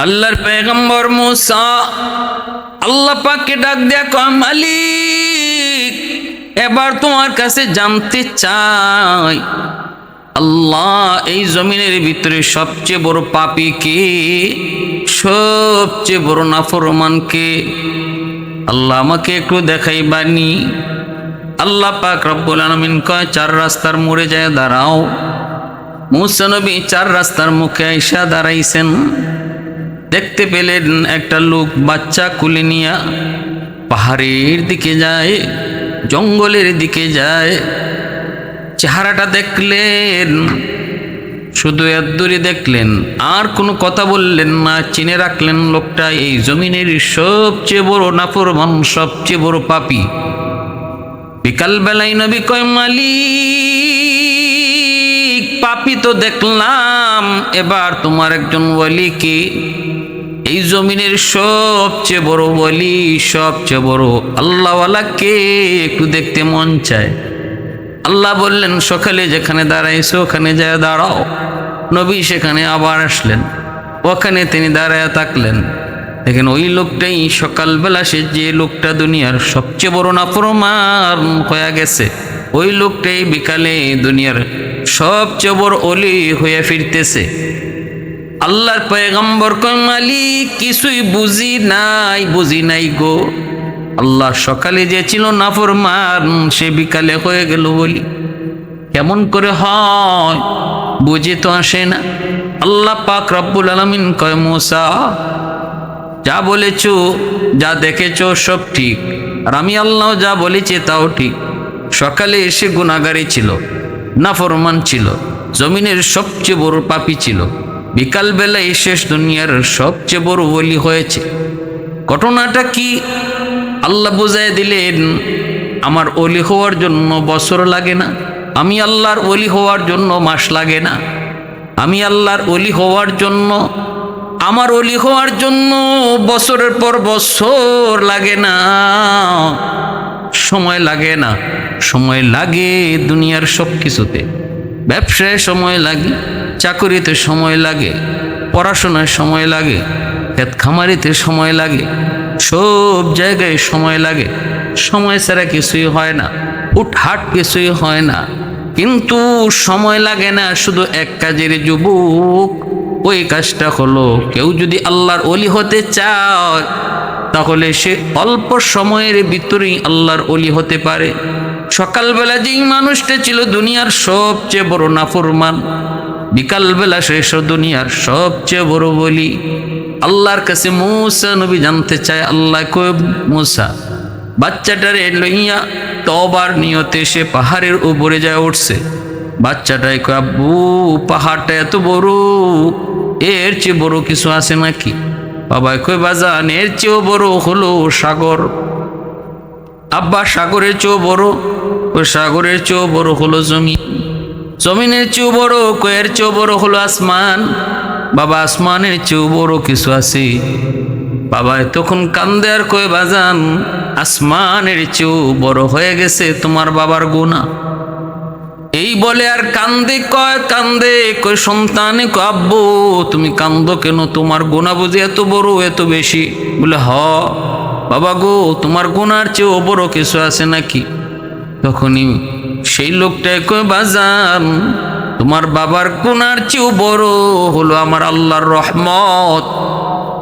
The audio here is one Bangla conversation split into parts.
আল্লাহর পয়গম্বর মুসা আল্লাহ পাককে ডাক দেয়া কয়, মালিক এবার তোমার কাছে জানতে চাই, আল্লাহ এই জমিনের ভিতরে সবচেয়ে বড় পাপী কে, সবচেয়ে বড় নাফরমান কে? আল্লাহ আমাকে একটু দেখাইবানি। আল্লাহ পাক রব্বুল আলামিন কয়, চার রাস্তার মোড়ে যায় দাঁড়াও। মুসা নবী চার রাস্তার মুখে আইসা দাঁড়াইছেন। দেখতে পেলেন একটা লোক বাচ্চা কুলে নিয়া পাহাড়ের দিকে যায়, জঙ্গলের দিকে যায়। চেহারাটা দেখলেন, শুধু এত দূরে দেখলেন, আর কোনো কথা বললেন না। চিনে রাখলেন লোকটা এই জমিনের সবচেয়ে বড় নাফরমান, সবচেয়ে বড় পাপী। বিকাল বেলায় নবী কয়, মালিক পাপী তো দেখলাম, এবার তোমার একজন ওয়ালি কে? এই জমিনের সবচেয়ে বড় ওয়ালি, সবচেয়ে বড় আল্লাহওয়ালা কে, একটু দেখতে মন চায়। আল্লাহ বললেন, সকালে যেখানে দাঁড়াইছো ওখানে যায় দাঁড়াও। নবী সেখানে আবার আসলেন, ওখানে তিনি দাঁড়ায় থাকলেন। দেখেন ওই লোকটাই সকালবেলা, সে যে লোকটা দুনিয়ার সবচেয়ে বড় নাফরমান হয়ে গেছে, ওই লোকটাই বিকালে দুনিয়ার সবচেয়ে বড় ওলি হয়ে ফিরতেছে। আল্লাহর পয়গম্বর কয়, মালিক কিছুই বুঝি নাই গো। আল্লাহ সকালে যে ছিল নাফরমান, সে বিকালে হয়ে গেল বলি, কেমন করে হয় বুঝে তো আসে না। আল্লাহ পাক রব্বুল আলামিন কয়, মুসা যা বলেছো, যা দেখেছো সব ঠিক, আর আমি আল্লাহ যা বলেছি তাও ঠিক। সকালে এসে গুনাহগারী ছিল, নাফরমান ছিল, জমিনের সবচেয়ে বড় পাপী ছিল। বিকালবেলায় শেষ দুনিয়ার সবচেয়ে বড় ওলি হয়েছে। ঘটনাটা কি? আল্লাহ বুঝাই দিলেন, আমার ওলি হওয়ার জন্য বছর লাগে না, আমি আল্লাহর ওলি হওয়ার জন্য মাস লাগে না, আমি আল্লাহর ওলি হওয়ার জন্য, আমার ওলি হওয়ার জন্য বছরের পর বছর লাগে না, সময় লাগে না। সময় লাগে দুনিয়ার সব কিছুতে, ব্যবসায় সময় লাগে, চাকরিতে সময় লাগে, পড়াশোনায় সময় লাগে, ক্ষেত খামারিতে সময় লাগে, সব জায়গায় সময় লাগে। সময় ছাড়া কিছুই হয় না, হুটহাট কিছুই হয় না। কিন্তু সময় লাগে না শুধু এক কাজের যুবক, ওই কাজটা হলো কেউ যদি আল্লাহর ওলি হতে চায়, তাহলে সে অল্প সময়ের ভিতরেই আল্লাহর ওলি হতে পারে। সকালবেলা যেই মানুষটা ছিল দুনিয়ার সবচেয়ে বড় নাফরমান, বিকালবেলা শেষ দুনিয়ার সবচেয়ে বড় ওলি। আল্লাহর কাছে মুসা নবী জানতে চায়, আল্লাহ কয়, মুসা বাচ্চাটারে লইয়া তওবার নিয়তে সে পাহাড়ের উপরে যায় উঠছে। বাচ্চাটাই কয়, আব্বু পাহাড়টা এত বড়, এর চেয়ে বড় কিছু আছে নাকি? বাবা কয়, বাজান এর চেয়েও বড় হলো সাগর। আব্বা সাগরের চেয়েও বড়? ওই সাগরের চেয়েও বড় হলো জমিন। জমিনের চেয়েও বড়? কয়ের চেয়েও বড় হলো আসমান। বাবা আসমানের চেয়েও বড় কিছু আছে? বাবা তখন কান্দে আর কয়, বাজান আসমানের চেয়েও বড় হয়ে গেছে তোমার বাবার গুনাহ। এই বলে আর কান্দে কয় সন্তানে কয়, আব্বু তুমি কান্দো কেন? তোমার গুনাহ বুঝি এত বড়, এত বেশি? বলে হ বাবা গো, তোমার গুনার চেয়েও বড় কিছু আছে নাকি? তখনই সেই লোকটাই কয়, বাজান তোমার বাবার গুনার চেয়েও বড় হলো আমার আল্লাহর রহমত।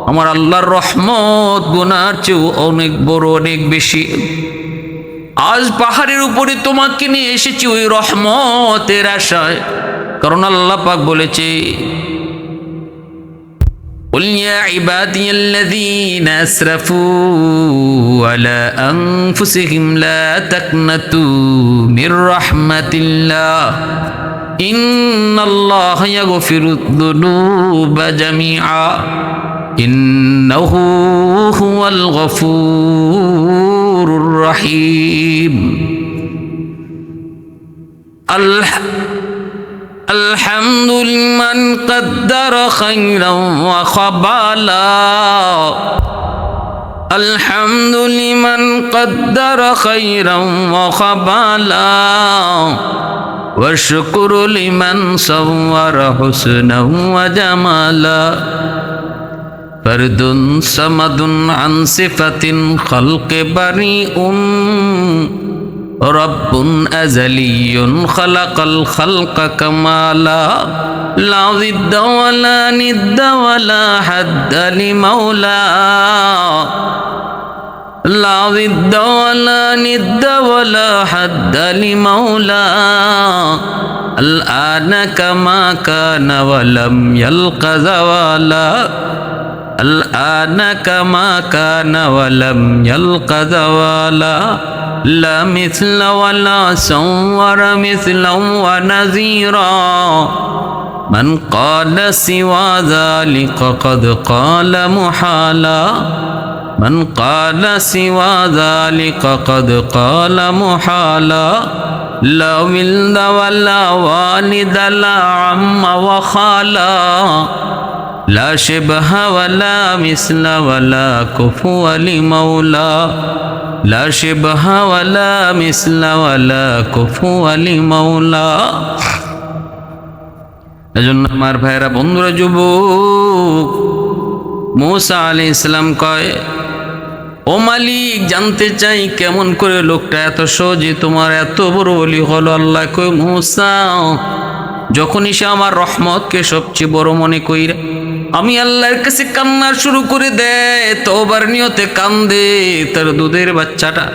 আমার আল্লাহর রহমত গুনার চেয়েও অনেক বড়, অনেক বেশি। আজ পাহাড়ের উপরে তোমাকে নিয়ে এসেছি ওই রহমতের আশায়, কারণ আল্লাহ পাক বলেছে, قل يا عبادي الذين أسرفوا على أنفسهم لا تقنطوا من رحمة الله إن الله يغفر الذنوب جميعا إنه هو الغفور الرحيم الحمد لمن قدر خيرا وخبالا الحمد لمن قدر خيرا وخبالا والشكر لمن صور حسنا وجمالا ফরদুন সামাদুন আন সিফাতিন খালকে বারিউন রব্বুন আযালিয়ুন খালাকাল খালকা কামালা লা জিদ্দা ওয়ালা নিদ্দা ওয়ালা হাদ্দা লিমাওলা لا ضد ولا ند ولا حد لمولى الآن كما كان ولم يلق زوالا الآن كما كان ولم يلق زوالا لا مثل ولا صور مثلا ونذيرا من قال سوى ذلك قد قال محالا من قال سوى ذلك قد قال محالا لا ولد ولا والد لا عم وخالا لا شبه ولا مثل ولا كفو لمولا لا شبه ولا مثل ولا كفو لمولا এজন্য আমার ভাইরা বন্ধুরা যুবক মূসা আলাইহিস সালাম কয় ও মালিক জানতে চাই কেমন করে লোকটা এত সহজে তোমার এত বড় ওলি হলো। আল্লাহ কয় মূসা যখনই সে আমার রহমতকে সবচেয়ে বড় মনে কইরা আমি আল্লাহর কাছে কান্না শুরু করে দেয়, তওবার নিয়তে কান্দে, তার দুধের বাচ্চাটা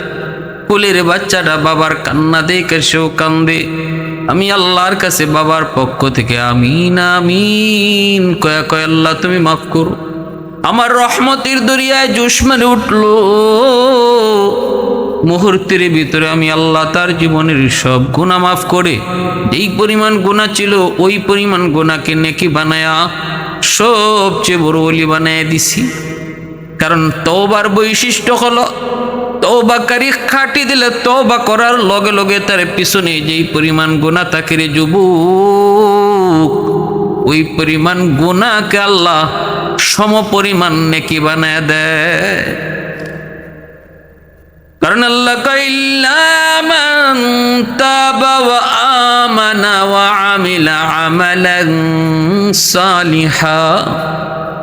কোলের বাচ্চাটা বাবার কান্না দেখে সেও কান্দে, আমি আল্লাহর কাছে বাবার পক্ষ থেকে আমিন আমিন কয়া কয় আল্লাহ তুমি মাফ করো। আমার রহমতের দরিয়ায় জোশ মেরে উঠল, মুহূর্তের ভিতরে আমি আল্লাহ তার জীবনের সব গুনাহ মাফ করে যেই পরিমাণ গুনাহ ছিল ওই পরিমাণ গুনাহকে নেকি বানায়া সবচেয়ে বড় ওলি বানায় দিছি। কারণ তওবার বৈশিষ্ট্য হলো তওবাকারী খাটি দিলে তওবা করার লগে লগে তার পিছনে যেই পরিমাণ গুনাহ থাকে রে যুবক, ওই পরিমাণ গুনাহকে আল্লাহ সম পরিমাণ নেকি বানায় দেয়। কারণ আল্লাহ ইল্লা মান তাবা ওয়া আমানা ওয়া আমিলা আমালান সালিহা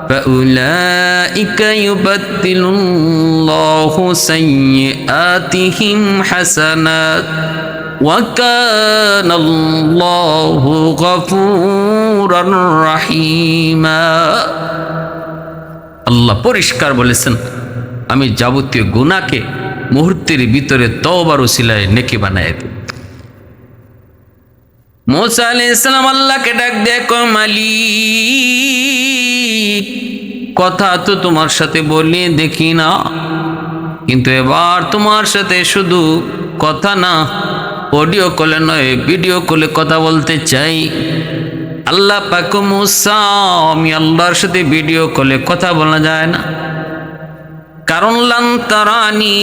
ফাউলাইকা ইউবাদদিলুল্লাহু সাইয়্যাতিহিম হাসানাত ওয়া কানাল্লাহু গফুরার রাহিমা। আল্লাহ পরিষ্কার বলেছেন আমি যাবতীয় গুনাহকে মুহূর্তের ভিতরে তওবার উসিলায় নেকি বানায় দেব। মূসা আলাইহিস সালাম আল্লাহকে ডাক দেয় কয় মালিক কথা তো তোমার সাথে বলি দেখি না, কিন্তু এবার তোমার সাথে শুধু কথা না অডিও কলে নয় ভিডিও কলে কথা বলতে চাই। আল্লাহ পাক মূসা আমি আল্লাহর সাথে ভিডিও কলে কথা বলা যায় না, কারণ লান তারানি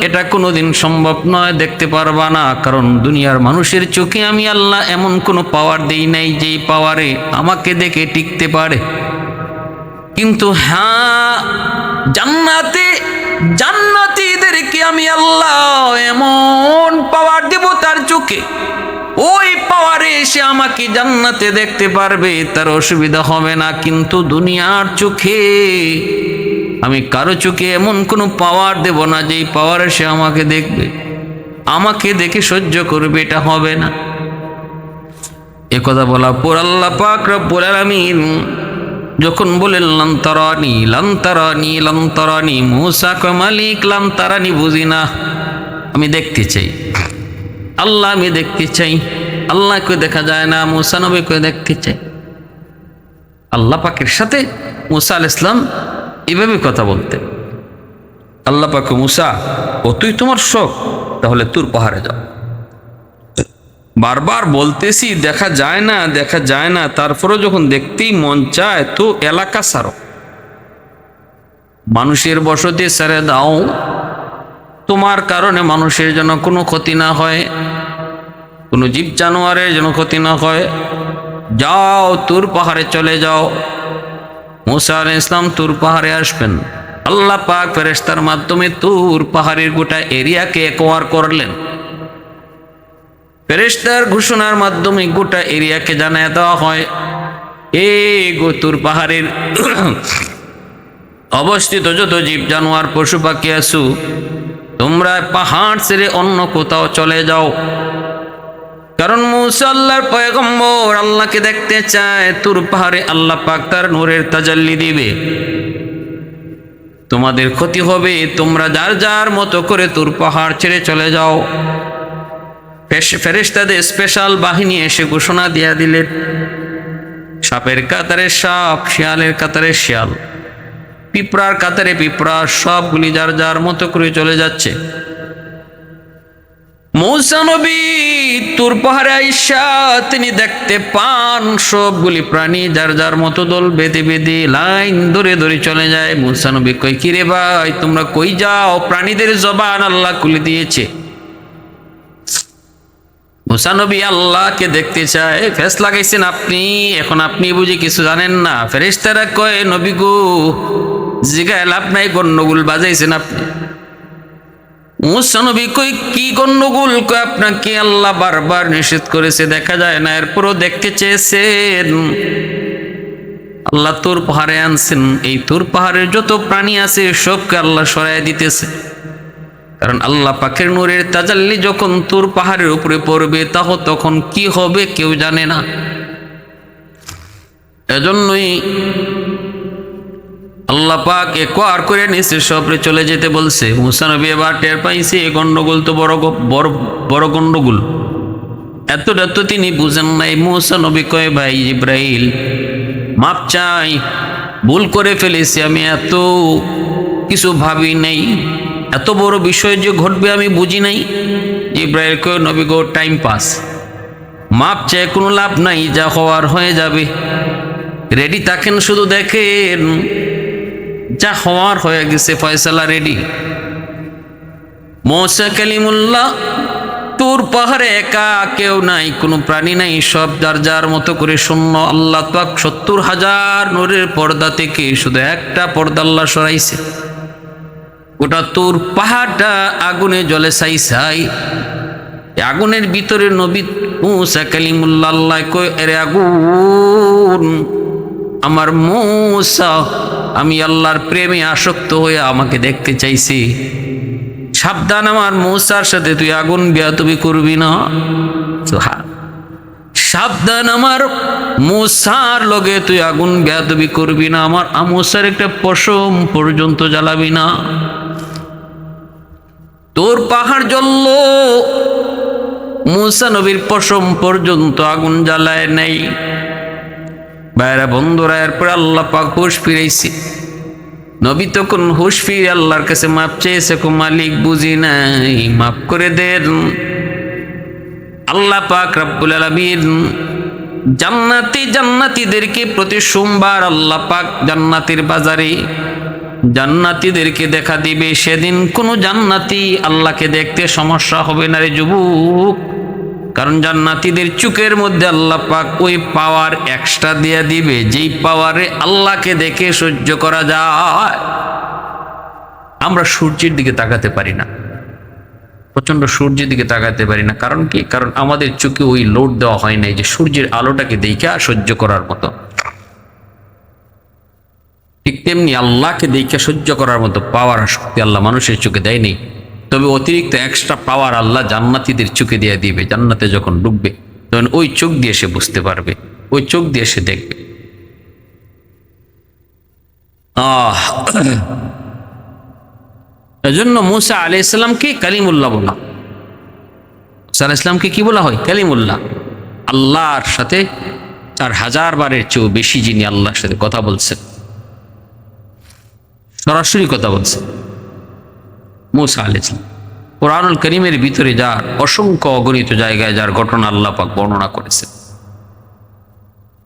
এটা কোনোদিন সম্ভব নয়, দেখতে পারবা না। কারণ দুনিয়ার মানুষের চোখে আমি আল্লাহ এমন কোনো পাওয়ার দেই নাই যেই পাওয়ারে আমাকে দেখে টিকতে পারে। কিন্তু হ্যাঁ জান্নাতীদেরকে আমি আল্লাহ এমন পাওয়ার দেব তার চোখে, ওই পাওয়ারে এসে আমাকে জান্নাতে দেখতে পারবে, তার অসুবিধা হবে না। কিন্তু দুনিয়ার চোখে আমি কারো চোখে এমন কোনো পাওয়ার দেব না যেই পাওয়ারে সে আমাকে দেখবে, আমাকে দেখে সহ্য করবে, এটা হবে না। এ কথা বলা পর আল্লাহ পাক রব্বুল আলামিন যখন বলেন লান তারানি লান তারানি লান তারানি, মূসা কয় মালিক লান তারানি বুঝি না, আমি দেখতে চাই। আল্লাহ আমি দেখতে চাই, আল্লাহকে দেখা যায় না, মূসা নবীকে দেখতে চাই। আল্লাহ পাকের সাথে মূসা আলাইহিস সালাম এভাবে কথা বলতেন। আল্লাহ পাক মূসা ও তুই তোমার শখ তাহলে তুর পাহাড়ে যাও। বারবার বলতেছি দেখা যায় না দেখা যায় না, তারপরে যখন দেখতেই মন চায় তো এলাকা ছাড়ো, মানুষের বসতি ছেড়ে দাও, তোমার কারণে মানুষের যেন কোনো ক্ষতি না হয়, কোনো জীব জানোয়ারের যেন ক্ষতি না হয়, যাও তুর পাহাড়ে চলে যাও। মূসা আলাইহিস সালাম তুর পাহাড়ে আসবেন, আল্লাহ পাক ফেরেশতার মাধ্যমে তুর পাহাড়ের গোটা এরিয়াকে একোয়ার করলেন। ফেরেশতার ঘোষণার মাধ্যমে গোটা এরিয়াকে জানিয়ে দেওয়া হয় এ গো তুর পাহাড়ের অবস্থিত যত জীব জানোয়ার পশু পাখি আছো, তোমরা পাহাড় ছেড়ে অন্য কোথাও চলে যাও। কারণ মূসা আল্লাহর পয়গম্বর, আল্লাহকে দেখতে চায়। তুর পাহাড়ে আল্লাহ পাক তার নূরের তাজাল্লি দিবে। তোমাদের ক্ষতি হবে, তোমরা যার যার মতো করে তুর পাহাড় ছেড়ে চলে যাও। ফেরেশতাদের স্পেশাল বাহিনী এসে ঘোষণা দিয়া দিলেন, সাপের কাতারে সাপ, শিয়ালের কাতারে শিয়াল, পিঁপড়ার কাতারে পিঁপড়া, সবগুলি যার যার মতো করে চলে যাচ্ছে। মূসা নবী তুর পাহাড়ে আইসা তিনি দেখতে পান সবগুলি প্রাণী যার যার মতো দল বেঁধে বেঁধে লাইন ধরে ধরে চলে যায়। মূসা নবী কই, কিরে ভাই তোমরা কই যাও? প্রাণীদের জবান আল্লাহ খুলে দিয়েছে। মূসা নবী আল্লাহকে দেখতে চায়। ফেস লাগাইছেন আপনি, এখন আপনি বুঝি কিছু জানেন না। ফেরেশতারা কয়, নবী গো জিগায় লাভ নাই, গন্ডগোল বাজাইছেন আপনি। মূসা নবী কই, কি গন্ডগোল? কয়, আপনাকে আল্লাহ বারবার নিষেধ করেছে, দেখা যায় না, এরপরও দেখতে চেয়েছেন। আল্লাহ তুর পাহাড়ে আনছেন, এই তুর পাহাড়ের যত প্রাণী আছে সবকে আল্লাহ সরাই দিতেছে। কারণ আল্লাহ পাকের নূরের তাজাল্লি যখন তুর পাহাড়ের উপরে পড়বে, তখন কি হবে কেউ জানে না। এজন্যই আল্লাহ পাক একবার করে নিচে সবরে চলে যেতে বলছে। মূসা নবী এবার টের পাইছে গন্ডগোল তো বড় গন্ডগোল। এতটা তো তিনি বুঝেন নাই। মূসা নবী কয়, ভাই জিব্রাইল মাপ চাই, ভুল করে ফেলেছি, আমি এত কিছু ভাবি নাই, এত বড় বিষয় যে ঘটবে আমি বুঝি নাই। জিব্রাইল কয়, নবী গো টাইম পাস, মাপ চাই কোনো লাভ নাই, যা হওয়ার হয়ে যাবে। রেডি থাকেন, শুধু দেখেন যা হওয়ার হয়ে গেছে, ফয়সালা রেডি। মূসা কালিমুল্লাহ তুর পাহাড়ে একা, কেউ নাই, কোনো প্রাণী নাই, সব যার যার মতো করে শূন্য। আল্লাহ পাক ৭০,০০০ নূরের পর্দা থেকে শুধু একটা পর্দা আল্লাহ সরাইছে। ওটা তুর পাহাড়টা আগুনে জ্বলে ছাই। আগুনের ভিতরে নবী মূসা কালিমুল্লাহ আল্লাহ কয়, এরে আগুন, আমার মূসা আমি আল্লাহর প্রেমে আসক্ত হয়ে আমাকে দেখতে চাইছি, সাবধান, আমার মূসার সাথে তুই আগুন বেয়াদবি করবি না। সাবধান, আমার মূসার লগে তুই আগুন বেয়াদবি করবি না, আমার মূসার একটা পশম পর্যন্ত জ্বালাবি না। তোর পাহাড় জ্বলল, মূসা নবীর পশম পর্যন্ত আগুন জ্বালায় নাই। ভাইরা বন্ধুরা, এরপর আল্লাহ পাক হুশ ফিরাইছে। নবী তখন হুশ ফিরে আল্লাহর কাছে মাপ চেয়েছে, মালিক বুঝি নাই, মাফ করে দেন। আল্লাহ পাক রব্বুল আলামিন জান্নাতীদেরকে প্রতি সোমবার আল্লাহ পাক জান্নাতের বাজারে জান্নাতীদেরকে দেখা দিবে। সেদিন কোনো জান্নাতি আল্লাহকে দেখতে সমস্যা হবে না রে যুবক, কারণ জান্নাতীদের চোখের মধ্যে আল্লাহ পাক ওই পাওয়ার এক্সট্রা দিয়ে দিবে, যেই পাওয়ারে আল্লাহকে দেখে সহ্য করা যায়। আমরা সূর্যের দিকে তাকাতে পারি না, প্রচন্ড সূর্যের দিকে তাকাতে পারি না। কারণ কি? কারণ আমাদের চোখে ওই লোড দেওয়া হয় নাই যে সূর্যের আলোটাকে দেখে সহ্য করার মতো। ঠিক তেমনি আল্লাহকে দেখে সহ্য করার মতো পাওয়ার শক্তি আল্লাহ মানুষের চোখে দেয়নি। তবে অতিরিক্ত এক্সট্রা পাওয়ার আল্লাহ জান্নাতীদের চোখে দিয়ে দিবে। জান্নাতে যখন ঢুকবে তখন ওই চোখ দিয়ে সে বুঝতে পারবে, ওই চোখ দিয়ে সে দেখবে। এজন্য মূসা আলাইহিস সালামকে কালিমুল্লাহ বলা। মূসা আলাইহিস সালামকে কি বলা হয়? কালিমুল্লাহ। আল্লাহর সাথে ৪০০০ বারের চেয়েও বেশি যিনি আল্লাহর সাথে কথা বলছেন, সরাসরি কথা বলছেন মূসা আলাইহিস সালাম। কুরআনুল কারীমের ভিতরে যার অসংখ্য অগণিত জায়গায় যার ঘটনা আল্লাহ পাক বর্ণনা করেছেন।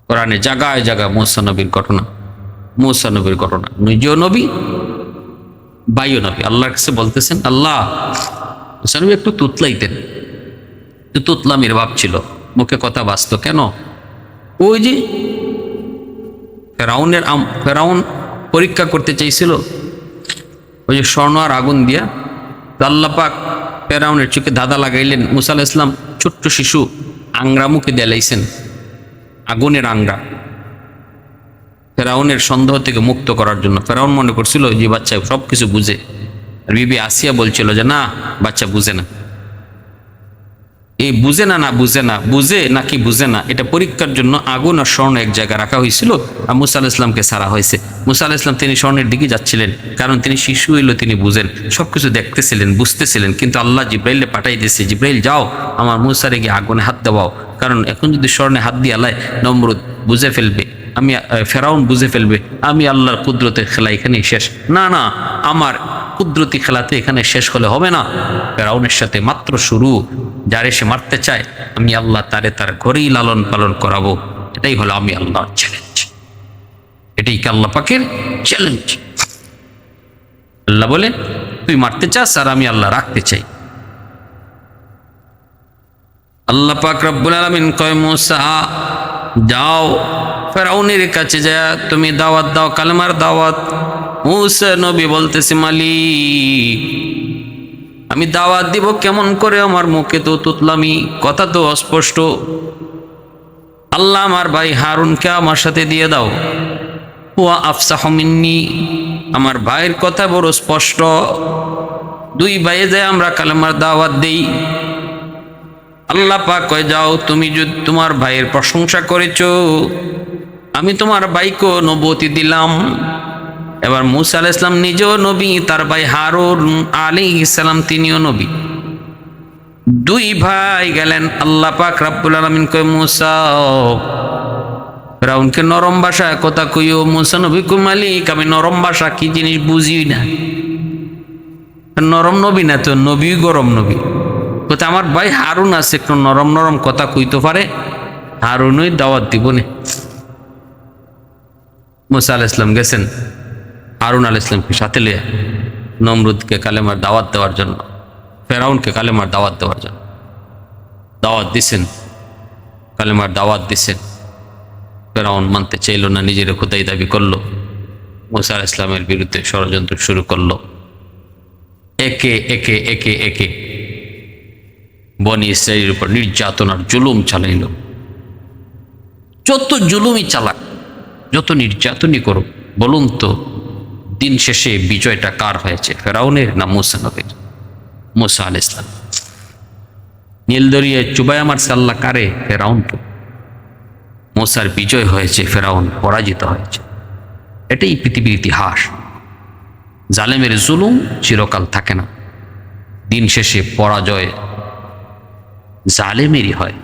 কোরআনে জায়গায় জায়গায় মূসা নবীর ঘটনা, মূসা নবীর ঘটনা। নিজেও নবী, ভাইও নবী। আল্লাহর কাছে বলতেছেন, আল্লাহ, মূসা নবী একটু তুতলাইতেন, তুতলামির ভাব ছিল, মুখে কথা বাজত কেন? ওই যে ফেরাউন পরীক্ষা করতে চাইছিল ওই যে স্বর্ণ আর আগুন দিয়া, আল্লাহ পাক ফেরাউনের চোখে ধাঁধা লাগাইলেন। মূসা আলাইহিস সালাম ছোট্ট শিশু, আংরা মুখে দেলাইছেন, আগুনের আংরা। ফেরাউনের সন্দেহ থেকে মুক্ত করার জন্য। ফেরাউন মনে করছিল যে বাচ্চা সব কিছু বুঝে, আর বিবি আসিয়া বলছিল যে না, বাচ্চা বুঝে না। এই বুঝে না, বুঝে নাকি বুঝে না, এটা পরীক্ষার জন্য আগুন আর স্বর্ণ এক জায়গায় রাখা হয়েছিল, আর মুসা আলাইহিস সালামকে ছাড়া হয়েছে। মুসা আলাইহিস সালাম তিনি স্বর্ণের দিকে যাচ্ছিলেন, কারণ তিনি শিশু হইল, তিনি বুঝেন, সবকিছু দেখতেছিলেন, বুঝতেছিলেন। কিন্তু আল্লাহ জিব্রাইলে পাঠাই দিয়েছে, জিব্রাইল যাও আমার মুসারে গিয়ে আগুনে হাত দেওয়াও, কারণ এখন যদি স্বর্ণে হাত দিয়ে আলায় নমরুদ বুঝে ফেলবে, আমি ফেরাউন বুঝে ফেলবে আমি আল্লাহর কুদরতের খেলা এখানেই শেষ। না না, আমার কুদরতি খেলাতে এখানে শেষ হলে হবে না, ফেরাউনের সাথে মাত্র শুরু। যারে সে মারতে চায় আমি আল্লাহ তারে তার ঘরেই লালন পালন করাবো। এটাই হলো আমি আল্লাহর চ্যালেঞ্জ, এটাই কি আল্লাহ পাকের চ্যালেঞ্জ। আল্লাহ বলে তুই মারতে চাস আর আমি আল্লাহ রাখতে চাই। আল্লাহ পাক রব্বুল আলামিন কয় মুসা যাও ফেরাউনের কাছে যা তুমি দাওয়াত দাও, কালেমার দাওয়াত। মুসা নবী বলতেছে মালিক আমি দাওয়াত দিব কেমন করে, আমার মুখে তো তুতলামি, কথা তো অস্পষ্ট। আল্লাহ আমার ভাই হারুনকে আমার সাথে দিয়ে দাও, হুয়া আফসাহু মিন্নি, আমার ভাইয়ের কথা বড় স্পষ্ট। দুই ভাইয়ে যায় আমরা কালেমার দাওয়াত দেই। আল্লাহ পাক কয় যাও, তুমি যদি তোমার ভাইয়ের প্রশংসা করেছো, আমি তোমার ভাইকে নবুয়তি দিলাম। এবার মুসা আলাইহিস সালাম নিজেও নবী, তার ভাই হারুন আলাইহিস সালাম তিনিও নবী। দুই ভাই গেলেন, আল্লাহ পাক রব্বুল আলামিন কয় মুসা ফেরাউনকে নরম ভাষায় কথা কইও। মুসা নবী কয় মালিক আমি নরম ভাষা কি জিনিস বুঝি না। নরম নবী না তো, নবী গরম নবী। কোথায় আমার ভাই হারুন আছে, একটু নরম নরম কথা কইতে পারে, হারুনই দাওয়াত দিব না। মুসা আলাইহিস সালাম গেছেন হারুন আলাইহিস সালামকে সাথে লিয়ে নমরুদকে কালেমার দাওয়াত দেওয়ার জন্য, ফেরাউনকে কালেমার দাওয়াত দেওয়ার জন্য দাওয়াত দিছেন, কালেমার দাওয়াত দিছেন। ফেরাউন মানতে চাইল না, নিজের খোদাই দাবি করলো, মুসা আলাইহিস সালামের বিরুদ্ধে ষড়যন্ত্র শুরু করলো। একে একে একে একে বনি ইসরাইলের উপর নির্যাতন আর জুলুম চালাইল। যত জুলুমই চালাক, যত নির্যাতনই করুক, বলুন তো দিন শেষে বিজয়টা কার হয়েছে, ফেরাউনের না মুসা নবীর? মুসা আলাইহিস সালাম। নীল দরিয়ায় চুবাইয়া মারছে আল্লাহ কারে? ফেরাউনকে। মুসার বিজয় হয়েছে, ফেরাউন পরাজিত হয়েছে। এটাই পৃথিবীর ইতিহাস। জালেমের জুলুম চিরকাল থাকে না, দিন শেষে পরাজয় জালেমেরই হয়,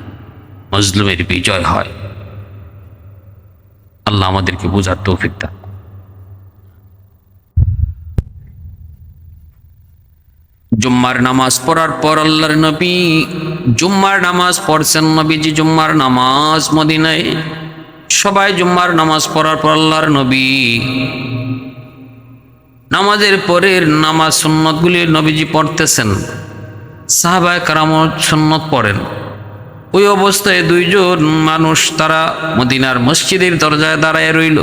মজলুমের বিজয় হয়। আল্লাহ আমাদেরকে বোঝার তৌফিক দান। জুম্মার নামাজ পড়ার পর আল্লাহর নবী জুম্মার নামাজ পড়ছেন। নবীজি জুম্মার নামাজ মদিনায়, সবাই জুম্মার নামাজ পড়ার পর আল্লাহর নবী নামাজের পরের নামাজ সুন্নতগুলি নবীজি পড়তেছেন। সাহাবায়ে কেরাম সুন্নত পড়েন। ওই অবস্থায় দুইজন মানুষ তারা মদিনার মসজিদের দরজায় দাঁড়ায় রইল।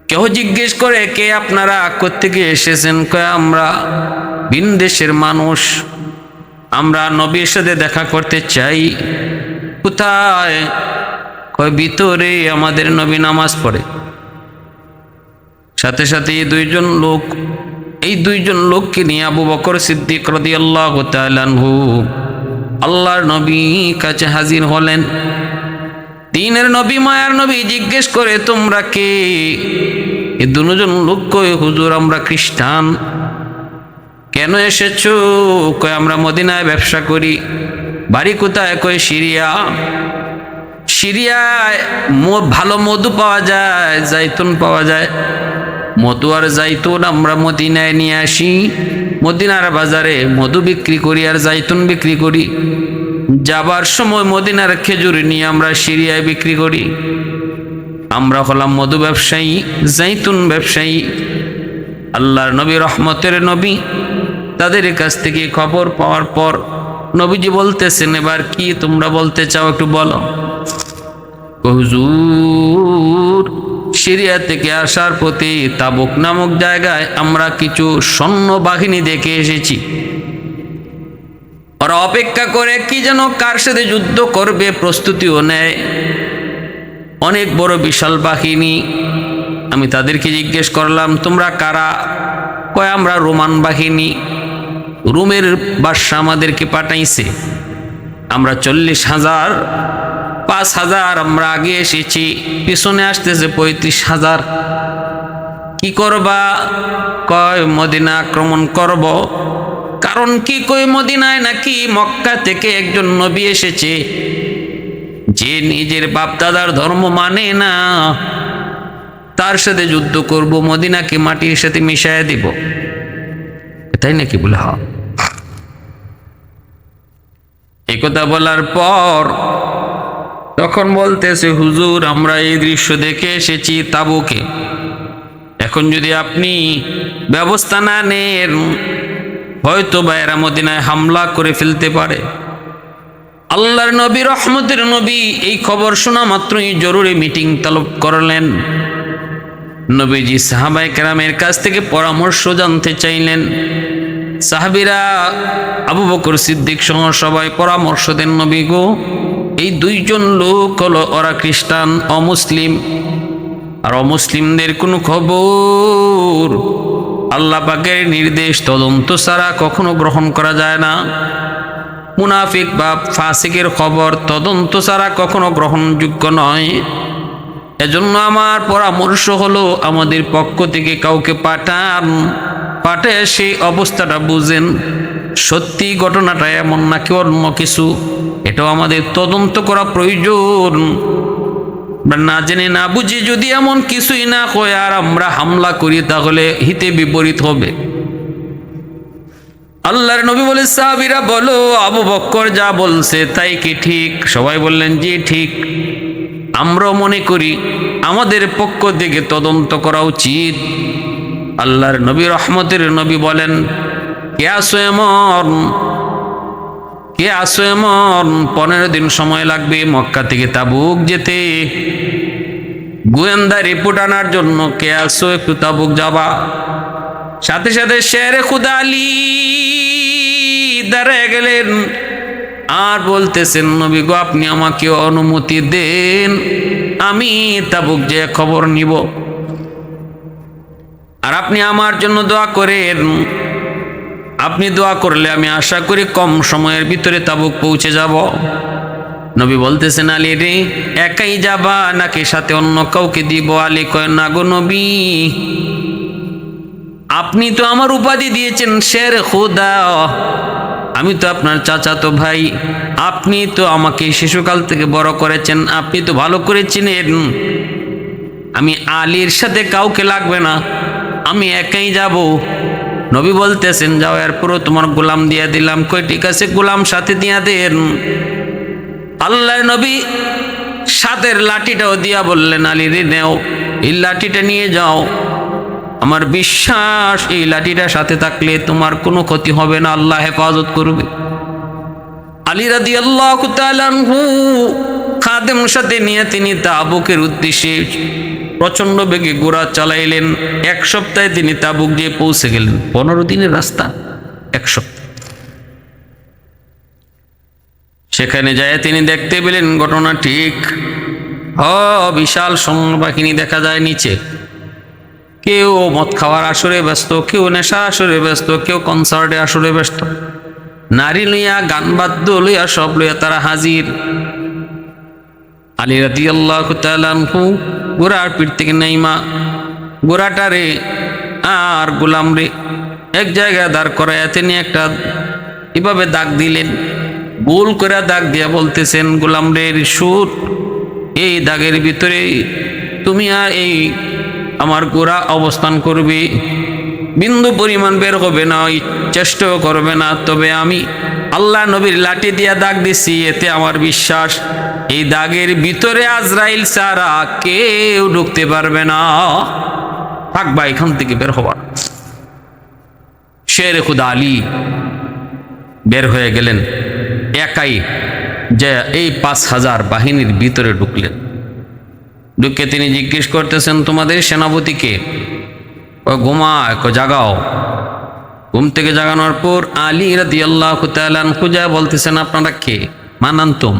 কেউ জিজ্ঞেস করে কে আপনারা, কোত্থেকে এসেছেন? কয় আমরা ভিন দেশের মানুষ, আমরা নবীর সাথে দেখা করতে চাই। কোথায়? কয় ভিতরে আমাদের নবী নামাজ পড়ে। সাথে সাথে এই দুইজন লোককে নিয়ে আবু বকর সিদ্দিক রাদিয়াল্লাহু তাআলা আনহু আল্লাহর নবী কাছে হাজির হলেন। দিনের নবী, মায়ার নবী জিজ্ঞেস করে তোমরা কে? এই দুজন লোক কয় হুজুর আমরা খ্রিস্টান। কেন এসেছো? কয় আমরা মদিনায় ব্যবসা করি। বাড়ি কোথায়? কয় সিরিয়া। সিরিয়ায় ভালো মধু পাওয়া যায়, জাইতুন পাওয়া যায়। মধু আর জাইতুন আমরা মদিনায় নিয়ে আসি, মদিনার বাজারে মধু বিক্রি করি আর জাইতুন বিক্রি করি। যাবার সময় মদিনার খেজুর নিয়ে আমরা সিরিয়ায় বিক্রি করি। আমরা হলাম মধু ব্যবসায়ী, জাইতুন ব্যবসায়ী। আল্লাহর নবী রহমতের নবী, তাদের কাছ থেকে খবর পাওয়ার পর নবীজি বলতেছেন এবার কি তোমরা বলতে চাও একটু বলো। হুজুর সিরিয়া থেকে আসার পথে তাবুক নামক জায়গায় আমরা কিছু সৈন্য বাহিনী দেখে এসেছি। ওরা অপেক্ষা করে কি যেন কার সাথে যুদ্ধ করবে, প্রস্তুতিও নেয়। অনেক বড় বিশাল বাহিনী। আমি তাদেরকে জিজ্ঞেস করলাম, তোমরা কারা? কয়, আমরা রোমান বাহিনী, রোমের বাদশা আমাদেরকে পাঠাইছে। আমরা 40,000, 5,000 আমরা আগে এসেছি, পিছনে আসতেছে 35,000। কি করবা? কয়, মদিনা আক্রমণ করব। কারণ কি? কই, মদিনায় নাকি মক্কা থেকে একজন নবী এসেছে, যে নিজের বাপ দাদার ধর্ম মানে না, তার সাথে যুদ্ধ করব, মদিনাকে মাটির সাথে মিশাইয়া দিব। তাই নাকি? বলে হ্যাঁ। এই কথা বলার পর তখন বলতেছে, হুজুর আমরা এই দৃশ্য দেখে এসেছি তাবুকে, এখন যদি আপনি ব্যবস্থা না নেন হয়তো বা এরা মদিনায় হামলা করে ফেলতে পারে। আল্লাহর নবী, রহমতের নবী, এই খবর শোনা মাত্রই জরুরি মিটিং তলব করলেন। নবীজি সাহাবায়ে কেরামের কাছ থেকে পরামর্শ জানতে চাইলেন। সাহাবীরা আবু বকর সিদ্দিক সহ সবাই পরামর্শ দেন, নবী গো, এই 2 জন লোক হলো, ওরা খ্রিস্টান, অমুসলিম, আর অমুসলিমদের কোনো খবর আল্লাহ পাকের নির্দেশ তদন্ত ছাড়া কখনো গ্রহণ করা যায় না। মুনাফিক বা ফাসিকের খবর তদন্ত ছাড়া কখনো গ্রহণযোগ্য নয়। এজন্য আমার পরামর্শ হলো, আমাদের পক্ষ থেকে কাউকে পাঠায় সেই অবস্থাটা বুঝেন, সত্যি ঘটনাটা এমন নাকি অন্য কিছু, এটাও আমাদের তদন্ত করা প্রয়োজন। না জেনে না বুঝে যদি এমন কিছুই না হয় আর আমরা হামলা করি, তাহলে হিতে বিপরীত হবে। আল্লাহর নবী বলে, সাহাবীরা বলো, আবু বকর যা বলছে তাই কি ঠিক? সবাই বললেন, জি ঠিক। আমরাও মনে করি আমাদের পক্ষ থেকে তদন্ত করা উচিত। আল্লাহর নবী, রহমতের নবী বলেন, কে আসো এমন? 15 দিন সময় লাগবে মক্কা থেকে তাবুক যেতে। গোয়েন্দা রিপোর্ট আনার জন্য কে আসো, একটু তাবুক যাবা। সাথে সাথে শেরে খুদা আলী দাঁড়ায় গেলেন আর বলতেছেন, নবী গো, আপনি আমাকে অনুমতি দেন, আমি তাবুক যে খবর নিব, আর আপনি আমার জন্য দোয়া করেন। আপনি দোয়া করলে আমি আশা করি কম সময়ের ভিতরে তাবুক পৌঁছে যাব। নবী বলতেছেন, আলী রে, একাই যাবা নাকি সাথে অন্য কাউকে দিব? আলী কয়, না গো নবী, আপনি তো আমার উপাধি দিয়েছেন শের খুদা, আমি তো আপনার চাচাতো ভাই, আপনি তো আমাকে শিশুকাল থেকে বড় করেছেন, আপনি তো ভালো করে চিনেন। আমি আলীর সাথে কাউকে লাগবে না, আমি একাই যাব। নবী বলতেছেন, যাও, এরপরও তোমার গোলাম দিয়া দিলাম। কই, ঠিক আছে, গোলাম সাথে দিয়া দেন। আল্লাহর নবী সাথের লাঠিটাও দিয়া বললেন, আলী রে, নেও, এই লাঠিটা নিয়ে যাও। আমার বিশ্বাস এই লাঠিটা সাথে থাকলে তোমার কোনো ক্ষতি হবে না, আল্লাহ হেফাজত করবে। আলী রাদিয়াল্লাহু তাআলা আনহু খাদেম সাথে নিয়ে তিনি তাবুকের উদ্দেশ্যে প্রচন্ড বেগে ঘোড়া চালাইলেন। 1 সপ্তাহে তিনি তাবুক গিয়ে পৌঁছে গেলেন। 15 দিনের রাস্তা, 1 সপ্তাহ। সেখানে যায় তিনি দেখতে পেলেন ঘটনা ঠিক। বিশাল সৈন্যবাহিনী দেখা যায় নিচে। কেউ মদ খাওয়ার আসরে ব্যস্ত, কেউ নেশার আসরে ব্যস্ত, কেউ কনসার্টে আসরে ব্যস্ত। নারী লইয়া, গান বাদ্য লইয়া, সব লইয়া তারা হাজির। আলী রাদিয়াল্লাহু তাআলা আনহু ঘোড়ার পিঠ থেকে নাইমা ঘোড়াটারে আর গোলাম রে এক জায়গায় দাঁড় করাইয়া তিনি একটা এভাবে দাগ দিলেন। গোল করে দাগ দিয়া বলতেছেন, গোলাম রে, শুট, এই দাগের ভিতরে তুমি আর এই আমার গোড়া অবস্থান করবে, বিন্দু পরিমাণ বের হবে না, চেষ্টাও করবে না। তবে আমি আল্লাহ নবীর লাঠি দিয়া দাগ দিছি, এতে আমার বিশ্বাস এই দাগের ভিতরে আজরাইল ছাড়া কেউ ঢুকতে পারবে না। থাকবা, এখান থেকে বের হবা। শেরে খুদা আলী বের হয়ে গেলেন একাই, যে এই 5,000 বাহিনীর ভিতরে ঢুকলেন। ঢুকে তিনি জিজ্ঞেস করতেছেন, তোমাদের সেনাপতিকে? ঘুমায়, জাগাও। ঘুম থেকে জাগানোর পর আলী রাদিয়াল্লাহু তাআলা আনহু বলতেছেন, আপনারা কে? মান আনতুম?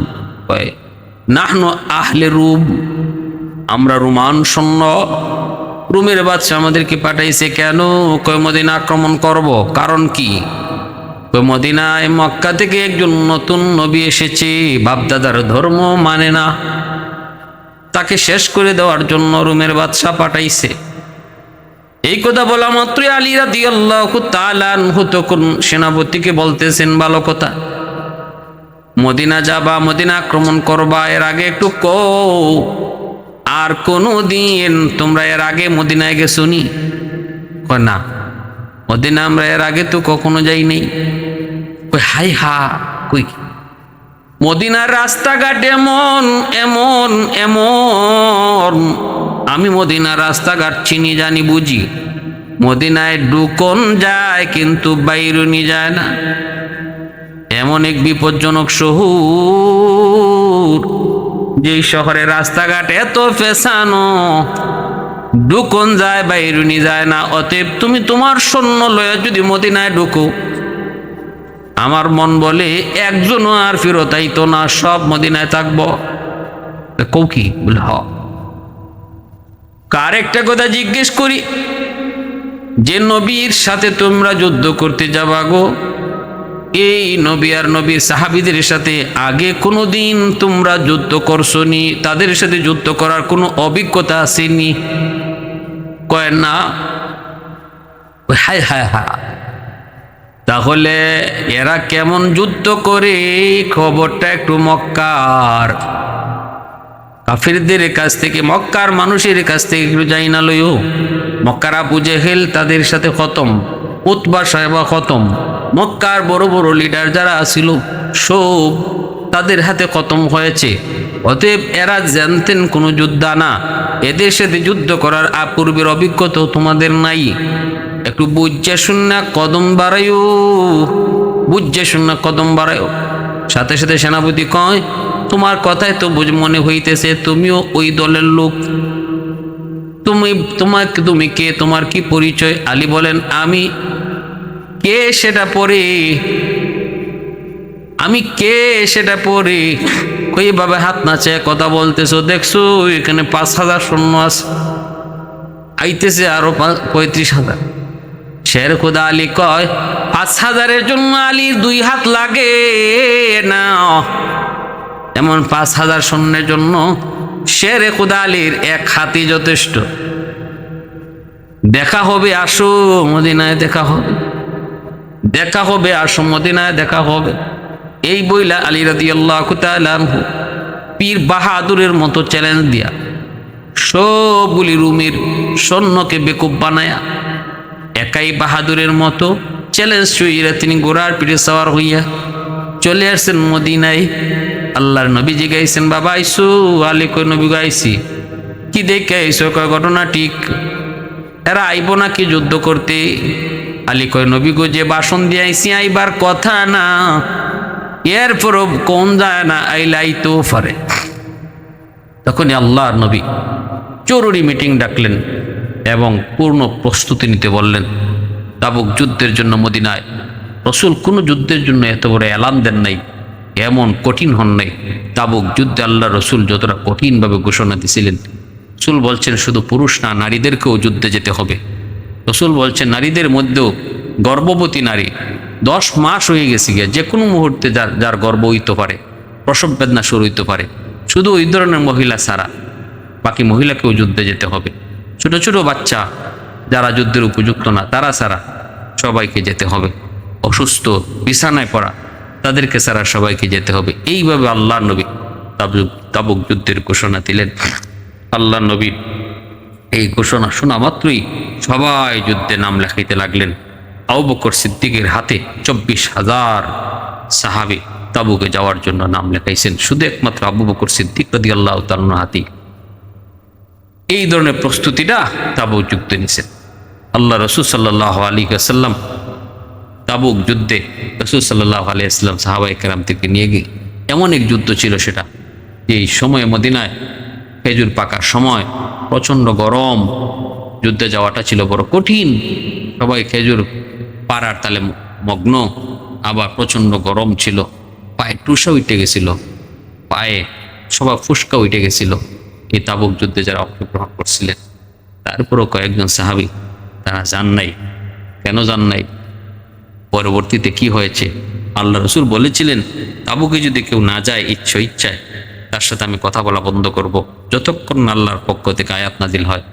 নাহনু আহলে রুম, আমরা রোমান সৈন্য, রোমের বাদশা আমাদেরকে পাঠাইছে কেন? কয় মদিনা আক্রমণ করব। কারণ কি? কয় মদিনায় মক্কা থেকে একজন নতুন নবী এসেছে, বাপদাদার ধর্ম মানে না, তাকে শেষ করে দেওয়ার জন্য রোমের বাদশা পাঠাইছে। এই কথা বলা মাত্রই আলী রাদিয়াল্লাহু তাআলা আনহু তখন সেনাপতিকে বলতেছেন, ভালো কথা, মদিনা যাবা, মদিনা আক্রমণ করবা, এর আগে একটু কও, আর কোনো দিন তোমরা এর আগে মদিনায় গেছো নি? কয় না, মদিনা আমরা এর আগে তো কখনো যাই নাই। কই হাই হা, কই মদিনার রাস্তাঘাট এমন এমন এমন, আমি মদিনার রাস্তাঘাট চিনি জানি বুঝি, মদিনায় ঢুকন যায় কিন্তু বাইরুনি যায় না। এমন এক বিপজ্জনক শহর, যেই শহরের রাস্তাঘাট এত ফেসানো, ঢুকন যায় বাইরুনি যায় না। অতএব তুমি তোমার সৈন্য লয়া যদি মদিনায় ঢুকো, আমার মন বলে একজনও আর ফেরত আইতো না, সব মদিনায় থাকবো। কৌ কি বলে হ। কার একটা কথা জিজ্ঞেস করি, যে নবীর সাথে তোমরা যুদ্ধ করতে যাবা গো, এই নবী আর নবীর সাহাবীদের সাথে আগে কোনোদিন তোমরা যুদ্ধ করছো নি? তাদের সাথে যুদ্ধ করার কোনো অভিজ্ঞতা আসেনি? কয় না। হায় হায় হায়, তাহলে এরা কেমন যুদ্ধ করে খবরটা একটু মক্কার কাফিরদের কাছ থেকে, মক্কার মানুষের কাছ থেকে একটু যাই না লইও। মক্কার আবু জেহেল তাদের সাথে খতম, উতবা সাহেবা খতম, মক্কার বড় বড় লিডার যারা ছিল সব তাদের হাতে খতম হয়েছে। অতএব এরা জানতেন কোনো যোদ্ধা না, এদের সাথে যুদ্ধ করার পূর্বের অভিজ্ঞতা তোমাদের নাই। একটু বুঝে শুননা কদম বাড়াইও, বুঝে শুননা কদম বাড়াইও। সাথে সাথে সেনাপতি কয়, তোমার কথাই তো বুঝ মনে হইতেছে তুমিও ওই দলের লোক। তুমি কে? তোমার কি পরিচয়? আলী বলেন, আমি কে সেটা পরে, আমি কে সেটা পরে। কইভাবে হাত নাচে কথা বলতেছো, দেখছো এখানে 5,000 সৈন্য আছে, আইতেছে আরো 35,000। শের খোদা আলী কয়, 5,000-এর জন্য আলীর 2 হাত লাগে না, এমন 5,000 সৈন্যের জন্য শেরে খোদা আলীর 1 হাতই যথেষ্ট। দেখা হবে, আসো মদিনায় দেখা হবে, দেখা হবে, আসো মদিনায় দেখা হবে। এই বইলা আলী রাদিয়াল্লাহু তাআলা আনহু পীর বাহাদুরের মতো চ্যালেঞ্জ দিয়া সবগুলি রুমের সৈন্যকে বেকুব বানায়া একাই বাহাদুরের মতো চ্যালেঞ্জ ছুঁইয়া তিনি ঘোড়ার পিঠে সওয়ার হইয়া চলে আসছেন মদিনায়। আল্লাহর নবী জিগাইছেন, বাবা আইসু? আলী কই, নবী গাইছি। কি দেখে আইসো? কয় ঘটনা ঠিক, এরা আইব নাকি যুদ্ধ করতে? আলী কয়, নবী গো, যে বাসন দিয়ে আইসি আইবার কথা না, এরপরও কোন যায় না, আইলাই তো পারে। তখনই আল্লাহর নবী জরুরি মিটিং ডাকলেন এবং পূর্ণ প্রস্তুতি নিতে বললেন। তাবুক যুদ্ধের জন্য মদিনায় রসুল কোনো যুদ্ধের জন্য এত বড় এলান দেন নাই, এমন কঠিন হন নাই। তাবুক যুদ্ধে আল্লাহ রসুল যতটা কঠিনভাবে ঘোষণা দিয়েছিলেন, রসুল বলছেন শুধু পুরুষ না, নারীদেরকেও যুদ্ধে যেতে হবে। রসুল বলছেন নারীদের মধ্যেও গর্ভবতী নারী 10 মাস হয়ে গেছে গিয়া, যে কোনো মুহূর্তে যার গর্ভ হইতে পারে, প্রসব বেদনা শুরু হইতে পারে, শুধু ওই ধরনের মহিলা ছাড়া বাকি মহিলাকেও যুদ্ধে যেতে হবে। ছোট ছোট বাচ্চা যারা যুদ্ধের উপযুক্ত না তারা ছাড়া সবাইকে যেতে হবে। অসুস্থ, বিছানায় পড়া তাদেরকে ছাড়া সবাইকে যেতে হবে। এইভাবে আল্লাহ নবী তাবুক যুদ্ধের ঘোষণা দিলেন। আল্লাহ নবী এই ঘোষণা শোনা মাত্রই সবাই যুদ্ধে নাম লেখাইতে লাগলেন। আবু বকর সিদ্দিকের হাতে 24,000 সাহাবী তাবুকে যাওয়ার জন্য নাম লেখাইছেন, শুধু একমাত্র আবু বকর সিদ্দিক রাদিয়াল্লাহু তাআলা হাতে এই ধরনের প্রস্তুতিটা তাবুক যুদ্ধে নিছেন। আল্লাহ রসুল সাল্লাল্লাহু আলাইহি ওয়াসাল্লাম তাবুক যুদ্ধে রসুল সাল্লাল্লাহু আলাইহি ওয়াসাল্লাম সাহাবায়ে কেরাম থেকে নিয়ে গিয়ে, এমন এক যুদ্ধ ছিল সেটা, এই সময়ে মদিনায় খেজুর পাকার সময়, প্রচণ্ড গরম, যুদ্ধে যাওয়াটা ছিল বড় কঠিন। সবাই খেজুর পাড়ার তালে মগ্ন, আবার প্রচণ্ড গরম ছিল, পায়ে টুসা উঠে গেছিল, পায়ে সবাই ফুসকা উঠে গেছিল। এই তাবুক যুদ্ধে যারা অংশগ্রহণ করছিলেন। তারপরও কয়েকজন সাহাবী তারা যান নাই। কেন যান নাই? পরবর্তীতে কি হয়েছে? আল্লাহ রসুল বলেছিলেন, তাবুকে যদি কেউ না যায় ইচ্ছায় তার সাথে আমি কথা বলা বন্ধ করব, যতক্ষণ না আল্লাহর পক্ষ থেকে আয়াত নাজিল হয়